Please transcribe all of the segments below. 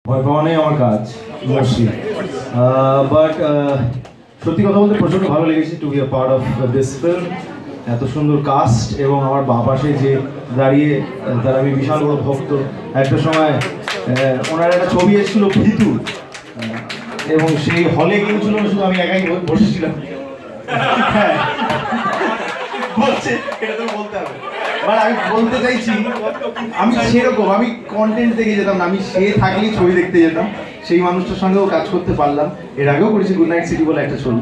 ভয় পাওয়া নেই আমার কাজ মোস্টলি, বাট সত্যি কথা বলতে প্রচণ্ড ভালো লেগেছে to be a part of this film. এত সুন্দর কাস্ট এবং আমার বাঁ পাশে যে দাঁড়িয়ে, তার আমি বিশাল বড় ভক্ত। একটা সময় ওনার একটা ছবি এসেছিল ভিতু, এবং সেই হলে গিয়েছিল শুধু আমি একাই বসেছিলাম। হ্যাঁ বলছে, এটা তো বলতে হবে। মানে আমি বলতে চাইছি, আমি সেরকম আমি কন্টেন্ট দেখে যেতাম না, আমি সে থাকলেই ছবি দেখতে যেতাম। সেই মানুষটার সঙ্গেও কাজ করতে পারলাম। এর আগেও করেছি গুড নাইট সিটি বলে একটা ছবি,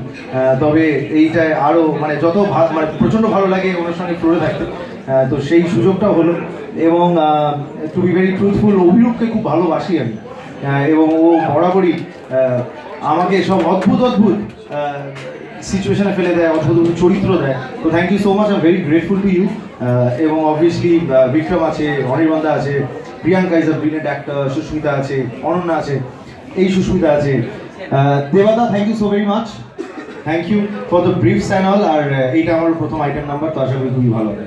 তবে এইটায় আরও মানে যত মানে প্রচণ্ড ভালো লাগে ওনার সঙ্গে ফ্লোরে থাকতে। তো সেই সুযোগটাও হলো, এবং টু বি ভেরি ট্রুথফুল, অভিরূপকে খুব ভালোবাসি আমি, এবং ও বরাবরই আমাকে সব অদ্ভুত অদ্ভুত সিচুয়েশনে ফেলে দেয়, অদ্ভুত অদ্ভুত চরিত্র দেয়। তো thank you so much, I am very grateful to you. এবং অবভিয়াসলি বিক্রম আছে, অনির্বাণদা আছে, Priyanka is a brilliant actor, Sushmita আছে, অনন্যা আছে, এই সুস্মিতা আছে, দেবাদা, thank you so very much, thank you for the briefs and all. আর এইটা আমার প্রথম আইটেম নাম্বার, তো আশা করি খুবই ভালো হবে।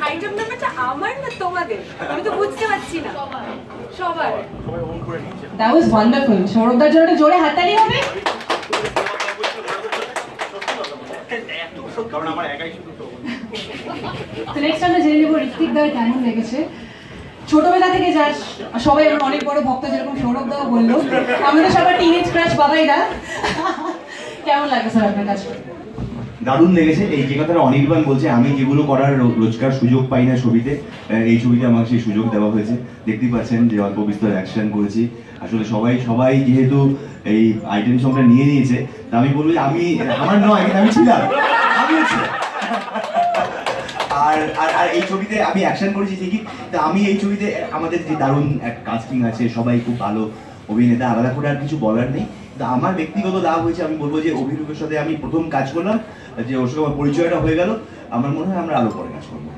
আইটেম নাম্বারটা আমার না তোমাদের, আমি তো বুঝতে পারছি না। সবার দ্যাট ওয়াজ ওয়ান্ডারফুল। সৌরভদার জন্য জোরে হাততালি হবে। তো নেক্সট আমরা জেনে নেব ঋত্বিক দার কেমন লেগেছে। ছোটবেলা থেকে যা সবাই আমার অনেক বড় ভক্ত, যেরকম সৌরভ দাও বললো, আমাদের সবার টিনেজ ক্রাশ বাবাইরা। কেমন লাগে স্যার আপনার কাছে? দারুণ লেগেছে। এই যে কথাটা অনির্বাণ বলছে, আমি যেগুলো করার রোজকার সুযোগ পাই না ছবিতে, এই ছবিতে আমাকে সেই সুযোগ দেওয়া হয়েছে। দেখতেই পাচ্ছেন যে অল্প বিস্তর অ্যাকশন করেছি। আসলে সবাই যেহেতু এই আইটেম সংটা নিয়ে নিয়েছে, তা আমি বলবো যে আমার নয়, আমি ছিলাম, আমিও ছিলাম। আর এই ছবিতে আমি অ্যাকশন করেছি ঠিকই, তা আমি এই ছবিতে আমাদের যে দারুণ এক কাস্টিং আছে, সবাই খুব ভালো অভিনেতা, আলাদা করে আর কিছু বলার নেই। আমার ব্যক্তিগত লাভ হয়েছে, আমি বলবো যে অভিরূপের সাথে আমি প্রথম কাজ করলাম, যে ওর সঙ্গে আমার পরিচয়টা হয়ে গেল। আমার মনে হয় আমরা আরো পরে কাজ করবো।